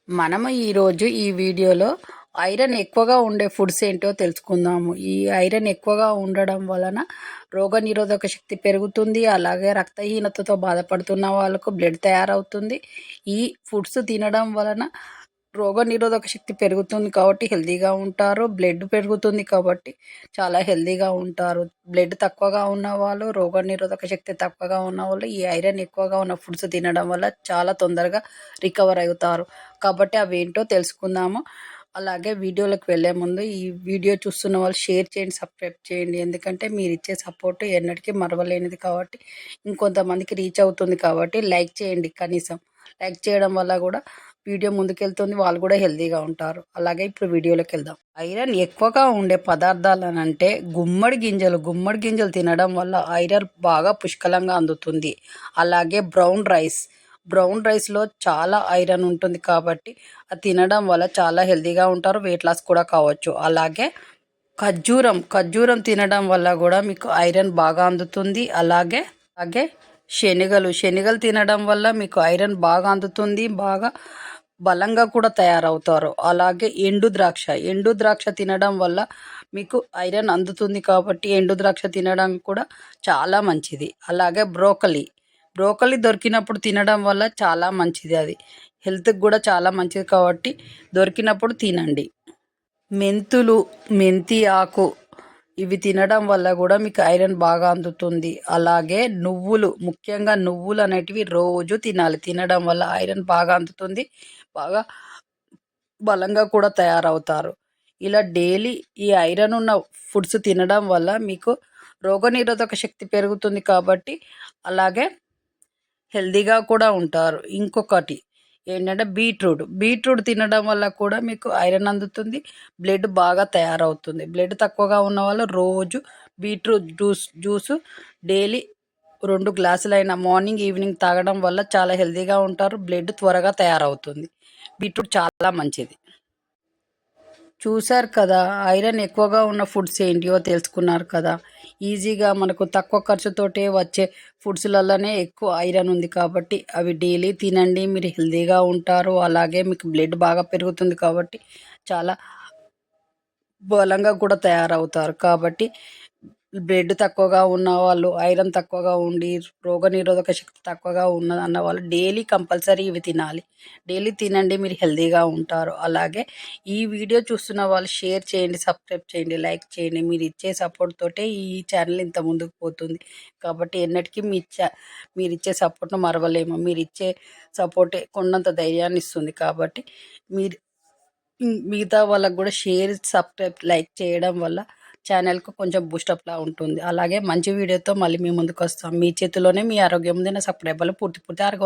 మనము ఈరోజు ఈ వీడియోలో ఐరన్ ఎక్కువగా ఉండే ఫుడ్స్ ఏంటో తెలుసుకుందాము. ఈ ఐరన్ ఎక్కువగా ఉండడం వలన రోగనిరోధక శక్తి పెరుగుతుంది. అలాగే రక్తహీనతతో బాధపడుతున్న వాళ్ళకు బ్లడ్ తయారవుతుంది. ఈ ఫుడ్స్ తినడం వలన రోగనిరోధక శక్తి పెరుగుతుంది కాబట్టి హెల్తీగా ఉంటారు. బ్లడ్ పెరుగుతుంది కాబట్టి చాలా హెల్తీగా ఉంటారు. బ్లడ్ తక్కువగా ఉన్నవాళ్ళు, రోగనిరోధక శక్తి తక్కువగా ఉన్నవాళ్ళు ఈ ఐరన్ ఎక్కువగా ఉన్న ఫుడ్స్ తినడం వల్ల చాలా తొందరగా రికవర్ అవుతారు. కాబట్టి అవేంటో తెలుసుకుందాము. అలాగే వీడియోలోకి వెళ్ళే ముందు ఈ వీడియో చూస్తున్న వాళ్ళు షేర్ చేయండి, సబ్స్క్రైబ్ చేయండి. ఎందుకంటే మీరు ఇచ్చే సపోర్ట్ ఎన్నటికీ మరవలేనిది కాబట్టి, ఇంకొంతమందికి రీచ్ అవుతుంది కాబట్టి లైక్ చేయండి. కనీసం లైక్ చేయడం వల్ల కూడా వీడియో ముందుకెళ్తుంది, వాళ్ళు కూడా హెల్తీగా ఉంటారు. అలాగే ఇప్పుడు వీడియోలోకి వెళ్దాం. ఐరన్ ఎక్కువగా ఉండే పదార్థాలు అంటే గుమ్మడి గింజలు తినడం వల్ల ఐరన్ బాగా పుష్కలంగా అందుతుంది. అలాగే బ్రౌన్ రైస్లో చాలా ఐరన్ ఉంటుంది కాబట్టి అది తినడం వల్ల చాలా హెల్తీగా ఉంటారు, వెయిట్ లాస్ కూడా కావచ్చు. అలాగే ఖర్జూరం తినడం వల్ల కూడా మీకు ఐరన్ బాగా అందుతుంది. అలాగే శనగలు తినడం వల్ల మీకు ఐరన్ బాగా అందుతుంది, బాగా బలంగా కూడా తయారవుతారు. అలాగే ఎండు ద్రాక్ష తినడం వల్ల మీకు ఐరన్ అందుతుంది కాబట్టి ఎండు ద్రాక్ష తినడం కూడా చాలా మంచిది. అలాగే బ్రోకలీ దొరికినప్పుడు తినడం వల్ల చాలా మంచిది. అది హెల్త్కి కూడా చాలా మంచిది కాబట్టి దొరికినప్పుడు తినండి. మెంతి ఆకు ఇవి తినడం వల్ల కూడా మీకు ఐరన్ బాగా అందుతుంది. అలాగే ముఖ్యంగా నువ్వులు అనేటివి రోజు తినాలి. తినడం వల్ల ఐరన్ బాగా అందుతుంది, బాగా బలంగా కూడా తయారవుతారు. ఇలా డైలీ ఈ ఐరన్ ఉన్న ఫుడ్స్ తినడం వల్ల మీకు రోగనిరోధక శక్తి పెరుగుతుంది కాబట్టి అలాగే హెల్తీగా కూడా ఉంటారు. ఇంకొకటి ఏంటంటే బీట్రూట్ తినడం వల్ల కూడా మీకు ఐరన్ అందుతుంది, బ్లడ్ బాగా తయారవుతుంది. బ్లడ్ తక్కువగా ఉన్న వాళ్ళు రోజు బీట్రూట్ జ్యూస్ డైలీ 2 గ్లాసులైనా మార్నింగ్ ఈవినింగ్ తాగడం వల్ల చాలా హెల్తీగా ఉంటారు. బ్లడ్ త్వరగా తయారవుతుంది. బీట్రూట్ చాలా మంచిది. చూశారు కదా, ఐరన్ ఎక్కువగా ఉన్న ఫుడ్స్ ఏంటివో తెలుసుకున్నారు కదా. ఈజీగా మనకు తక్కువ ఖర్చుతోటే వచ్చే ఫుడ్స్లలోనే ఎక్కువ ఐరన్ ఉంది కాబట్టి అవి డైలీ తినండి, మీరు హెల్తీగా ఉంటారు. అలాగే మీకు బ్లడ్ బాగా పెరుగుతుంది కాబట్టి చాలా బలంగా కూడా తయారవుతారు. కాబట్టి బ్లడ్ తక్కువగా ఉన్న వాళ్ళు, ఐరన్ తక్కువగా ఉండి రోగనిరోధక శక్తి తక్కువగా ఉన్నదన్న వాళ్ళు డైలీ కంపల్సరీ ఇవి తినాలి. డైలీ తినండి, మీరు హెల్తీగా ఉంటారు. అలాగే ఈ వీడియో చూస్తున్న వాళ్ళు షేర్ చేయండి, సబ్స్క్రైబ్ చేయండి, లైక్ చేయండి. మీరు ఇచ్చే సపోర్ట్ తోటే ఈ ఛానల్ ఇంత ముందుకు పోతుంది కాబట్టి ఎన్నటికీ మీరు ఇచ్చే సపోర్ట్ను మరవలేము. మీరు ఇచ్చే సపోర్టే కొండంత ధైర్యాన్ని ఇస్తుంది కాబట్టి మీరు మిగతా వాళ్ళకు కూడా షేర్, సబ్స్క్రైబ్, లైక్ చేయడం వల్ల ఛానల్కు కొంచెం బూస్టప్లా ఉంటుంది. అలాగే మంచి వీడియోతో మళ్ళీ మీ ముందుకు వస్తాం. మీ చేతిలోనే మీ ఆరోగ్యం ఉంది. నా సబ్స్క్రైబర్లు పూర్తి ఆరోగ్యం